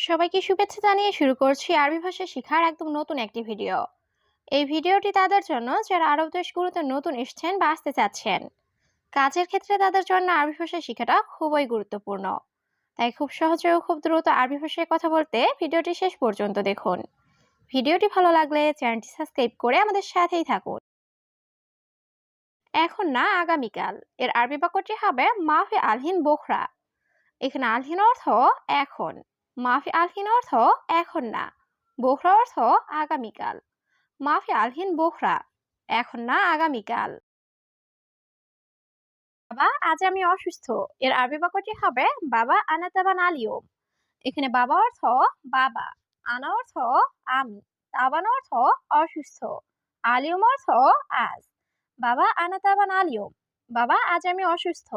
সবাইকে শুভেচ্ছা জানিয়ে শুরু করছি আরবি ভাষা শেখার একদম নতুন একটি ভিডিও। এই ভিডিওটি তাদের জন্য যারা আরব দেশগুলোতে নতুন এসেছেন বা আসতে চাচ্ছেন। কাজের ক্ষেত্রে তাদের জন্য আরবি ভাষা শেখাটা খুবই গুরুত্বপূর্ণ। তাই খুব সহজে ও খুব দ্রুত আরবি ভাষায় কথা বলতে ভিডিওটি শেষ পর্যন্ত দেখুন। ভিডিওটি ভালো লাগলে চ্যানেলটি সাবস্ক্রাইব করে আমাদের সাথেই থাকুন। এখন না, আগামীকাল এর আরবি বাক্যটি হবে মাফি আলহিন বোখরা। এখানে আলহিন অর্থ এখন, মাফি আলহিন অর্থ এখন না, বোখরা অর্থ আগামীকাল। মাফি আলহিন বোখরা, এখন না আগামীকাল। বাবা আজ আমি অসুস্থ এর আরবি বাক্যটি হবে বাবা আনা তাবান আলিয়ম। এখানে বাবা অর্থ বাবা, আনা অর্থ আমি, তাবান অর্থ অসুস্থ, আলিয়ম অর্থ আজ। বাবা আনা তাবান আলিয়ম, বাবা আজ আমি অসুস্থ।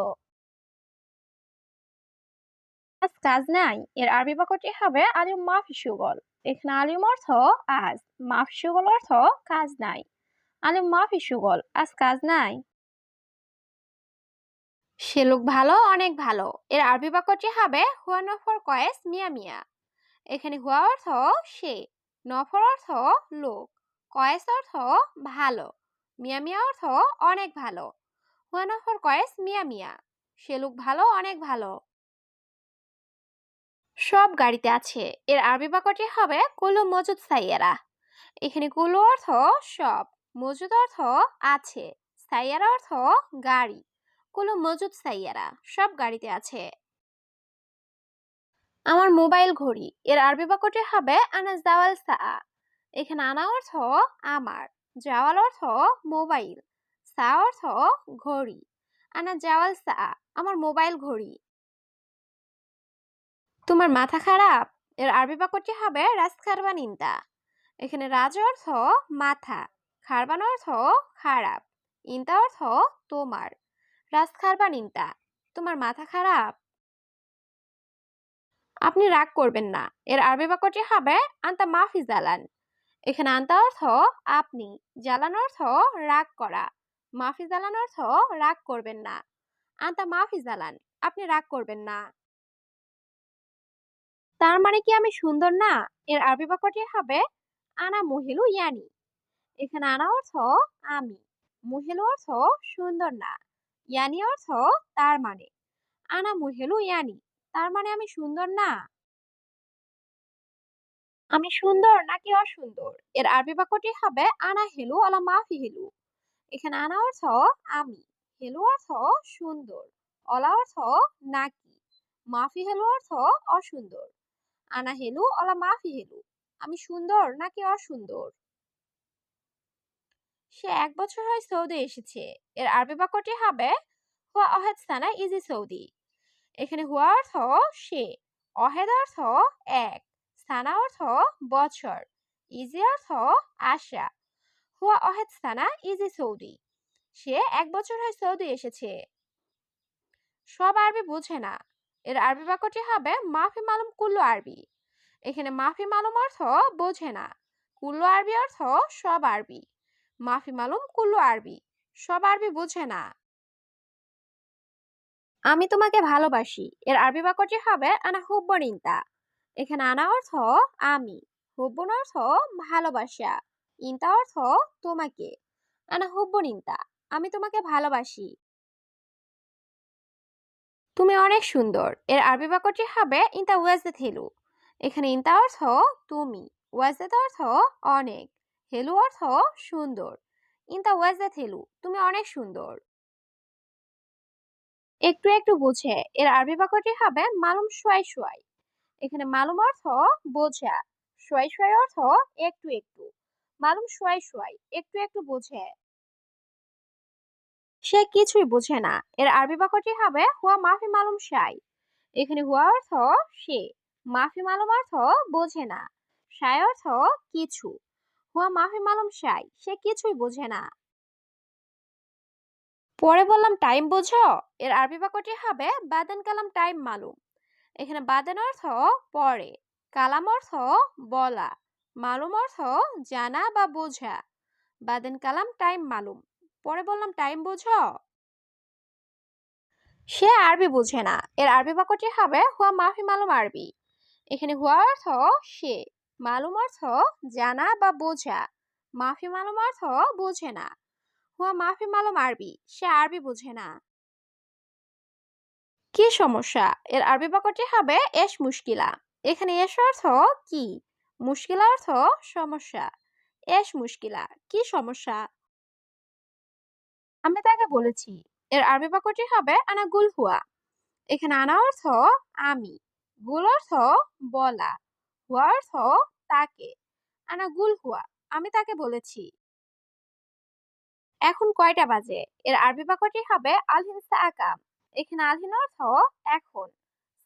আজ কাজ নাই এর আরবি বাক্যটি হবে আলিম মাফি সুগল। এখানে আলিম অর্থ আজ, মাফি সুগল অর্থ কাজ নাই। আলিম মাফি সুগল, আজ কাজ নাই। সে লোক ভালো, অনেক ভালো এর আরবি বাক্যটি হবে হুয়া নফর কয়েস মিয়া মিয়া। এখানে হুয়া অর্থ সে, নফর অর্থ লোক, কয়েস অর্থ ভালো, মিয়া মিয়া অর্থ অনেক ভালো। হুয়া নফর কয়েস মিয়া মিয়া, সে লোক ভালো, অনেক ভালো। সব গাড়িতে আছে এর আরবি বাক্যটি হবে কুল্লু মজুদ সাইয়ারা। এখানে কুল্লু অর্থ সব, মজুদ অর্থ আছে, সাইয়ারা অর্থ গাড়ি। কুল্লু মজুদ সাইয়ারা, সব গাড়িতে আছে। আমার মোবাইল ঘড়ি এর আরবি বাক্যটি হবে আনা জাওয়াল সা। এখানে আনা অর্থ আমার, জাওয়াল অর্থ মোবাইল, সা অর্থ ঘড়ি। আনা জাওয়াল সা, আমার মোবাইল ঘড়ি। তোমার মাথা খারাপ এর আরবি বাক্যটি হবে রাজ খারবান ইনতা। এখানে রাজ অর্থ মাথা, খারবান অর্থ খারাপ, ইনতা অর্থ তোমার। রাজ খারবান ইনতা, তোমার মাথা খারাপ। আপনি রাগ করবেন না এর আরবি বাক্যটি হবে আন্তা মাফি জালান। এখানে আন্তা অর্থ আপনি, জালান অর্থ রাগ করা, মাফি জালান অর্থ রাগ করবেন না। আন্তা মাফি জালান, আপনি রাগ করবেন না। তার মানে কি আমি সুন্দর না এর আরবি বাক্যটি হবে আনা মহিলু ইয়ানি। এখানে আনা অর্থ আমি, মহিলু অর্থ সুন্দর না, ইয়ানি অর্থ তার মানে। আনা মহিলু ইয়ানি, তার মানে আমি সুন্দর না। আমি সুন্দর নাকি অসুন্দর এর আরবি বাক্যটি হবে আনা হেলু আলা মাফি হেলু। এখানে আনা অর্থ আমি, হেলু অর্থ সুন্দর, অলা অর্থ নাকি, মাফি হেলু অর্থ অসুন্দর। আনা হেলু অলা মাফি হেলু, আমি সুন্দর নাকি অসুন্দর। সে 1 বছর হয় সৌদি এসেছে এর আরবি বাক্যটি হবে হুয়া অহেদ সানা ইজি সৌদি। এখানে হুয়া অর্থ সে, অহেদ অর্থ 1, সানা অর্থ বছর, ইজি অর্থ আসা। হুয়া অহেদ সানা ইজি সৌদি, সে 1 বছর হয় সৌদি এসেছে। সব আরবি বুঝে না এর আরবি বাক্যটি হবে মাফি মালুম কুল্লু আরবি। এখানে মাফি মালুম অর্থ বোঝে না, কুল্লু আরবি অর্থ সব আরবি। মাফি মালুম কুল্লু আরবি, সব আরবি বুঝে না। আমি তোমাকে ভালোবাসি এর আরবি বাক্যটি হবে আনা হুব্বন ইনতা। এখানে আনা অর্থ আমি, হুব্বন অর্থ ভালোবাসা, ইনতা অর্থ তোমাকে। আনা হুব্বন ইনতা, আমি তোমাকে ভালোবাসি। তুমি অনেক সুন্দর এর আরবি বাক্যটি হবে ইনতা ওয়াজেদ হেলু। এখানে ইনতা অর্থ তুমি, ওয়াজেদ অর্থ অনেক, হেলু অর্থ সুন্দর। ইনতা ওয়াজেদ হেলু, তুমি অনেক সুন্দর। একটু একটু বুঝে এর আরবি বাক্যটি হবে মালুম সোয়াই সোয়াই। এখানে মালুম অর্থ বোঝা, সোয়াই সোয়াই অর্থ একটু একটু। মালুম সোয়াই সোয়াই, একটু একটু বুঝে। সে কিছুই বুঝে না এর আরবি বাক্যটি হবে হুয়া মাফি মালুম সাই। এখানে হুয়া অর্থ সে, মাফি মালুম অর্থ বোঝে না, সাই অর্থ কিছু। হুয়া মাফি মালুম সাই, সে কিছুই বোঝে না। পরে বললাম টাইম বোঝো এর আরবি বাক্যটি হবে বাদান কালাম টাইম মালুম। এখানে বাদান অর্থ পরে, কালাম অর্থ বলা, মালুম অর্থ জানা বা বোঝা। বাদান কালাম টাইম মালুম, পরে বললাম টাইম বোঝো। সে আরবি বুঝে না এর আরবি বাক্যটি হবে হুয়া মাফি মালুম আরবি। এখানে হুয়া অর্থ সে, মালুম অর্থ জানা বা বোঝা, মাফি মালুম অর্থ বোঝে না। হুয়া মাফি মালুম আরবি, সে আরবি বোঝে না। কি সমস্যা? এর আরবি বাক্যটি হবে এশ মুশকিলা। এখানে এশ অর্থ কি, মুশকিলা অর্থ সমস্যা। এশ মুশকিলা, কি সমস্যা? আমি তাকে বলেছি। এর আরবি বাক্যটি হবে আনা গুল হুয়া। এখানে আনা অর্থ আমি, গুল অর্থ বলা, হুয়া অর্থ তাকে। আনা গুল হুয়া, আমি তাকে বলেছি। এখন কয়টা বাজে? এর আরবি বাক্যটি হবে আলহিন সাআকাম। এখানে আলহিন অর্থ এখন,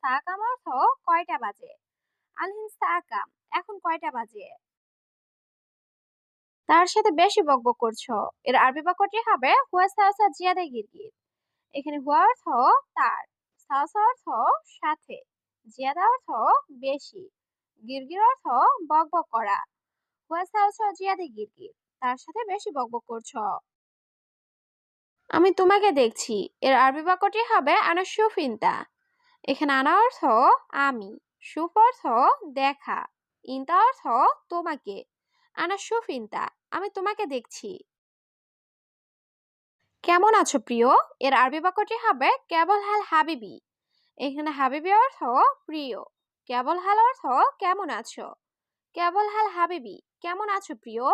সাআকাম অর্থ কয়টা বাজে। আলহিন সাআকাম, এখন কয়টা বাজে? তার সাথে বেশি বকবক করছো। এর আরবি বাক্যটি হবে হুয়া সাওসা জিয়াদা গিরগির। এখানে হুয়া অর্থ তার, সাওসা অর্থ সাথে, জিয়াদা অর্থ বেশি, গিরগির অর্থ বকবক করা। হুয়া সাওসা জিয়াদা গিরগির, তার সাথে বেশি বকবক করছো। আমি তোমাকে দেখছি। এর আরবি বাক্যটি হবে আনা শুফ ইনতা। এখানে আনা অর্থ আমি, শুফ অর্থ দেখা, ইনতা অর্থ তোমাকে। আনা শুফ ইনতা, আমি তোমাকে দেখছি। কেমন আছো প্রিয়? এর আরবি বাক্যটি হবে কেবল হাল হাবিবি। এখানে হাবিবি অর্থ প্রিয়, কেবল হাল অর্থ কেমন আছো। কেবল হাল হাবিবি, কেমন আছো প্রিয়?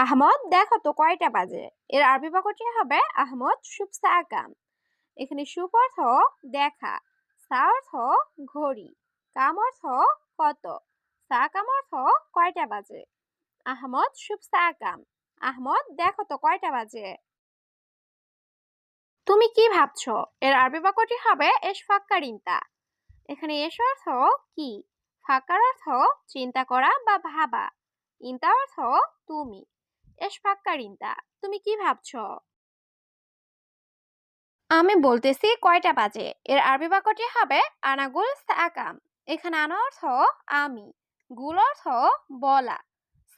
আহমদ দেখো তো কয়টা বাজে। এর আরবি বাক্যটি হবে আহমদ শুভ সাকাম। এখানে শুভ অর্থ দেখা, সা অর্থ ঘড়ি, কাম অর্থ কত, সাকাম অর্থ কয়টা বাজে। আহমদ শুভ সাকাম, আহমদ দেখো তো কয়টা বাজে। তুমি কি ভাবছো? এর আরবি বাক্যটি হবে এশ ফাক্কারিনতা। এখানে এশ অর্থ কি, ফাক্কার অর্থ চিন্তা করা বা ভাবা, ইনতা অর্থ তুমি। এশ ফাক্কারিনতা, তুমি কি ভাবছো? আমি বলতেছি কয়টা বাজে। এর আরবি বাক্যটি হবে আনাগুল সাকাম। এখানে আনা অর্থ আমি, গুল অর্থ বলা,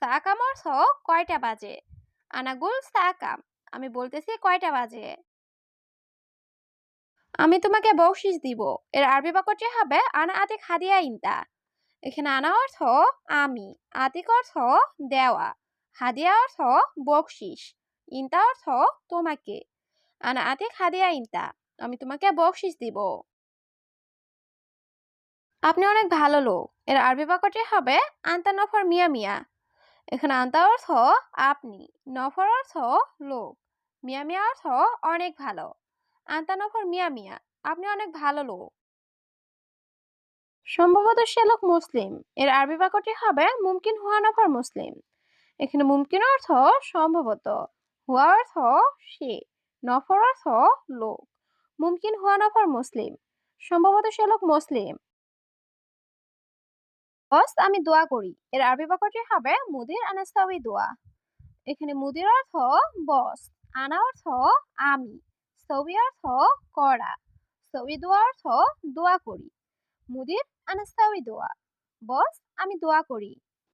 সাকাম অর্থ কয়টা বাজে। আনাগুল সাকাম, আমি বলতেছি কয়টা বাজে। আমি তোমাকে বকশিশ দিব। এর আরবি বাক্যটি হবে আনা আতিক হাদিয়া ইনতা। এখানে আনা অর্থ আমি, আতিক অর্থ দেওয়া, হাদিয়া অর্থ বকশিশ, ইনতা অর্থ তোমাকে। আনা আতিক হাদিয়া ইনতা, আমি তোমাকে বকশিশ দিব। আপনি অনেক ভালো লোক। এর আরবি বাক্যটি হবে আন্তা নফর মিয়া মিয়া। এখানে আন্তা অর্থ আপনি, নফর অর্থ লোক, মিয়া মিয়া অর্থ অনেক ভালো। আন্তা নফর মিয়া মিয়া, আপনি অনেক ভালো লোক। সম্ভবত সে লোক মুসলিম। এর আরবি বাক্যটি হবে মুমকিন হুয়া নফর মুসলিম। এখানে মুমকিন অর্থ সম্ভবত, হুয়া অর্থ সে, নফর অর্থ লোক। মুমকিন হুয়া নফর মুসলিম, সম্ভবত সে লোক মুসলিম। বস আমি দোয়া করি। এর আরবি বাক্যটি হবে মুদির আনাস্তাউই দোয়া। এখানে মুদির অর্থ বস, আনা অর্থ আমি, সবি অর্থ করা, সবি দোয়া অর্থ দোয়া করি। মুদির আনাস্তাউই দোয়া, বস আমি দোয়া করি।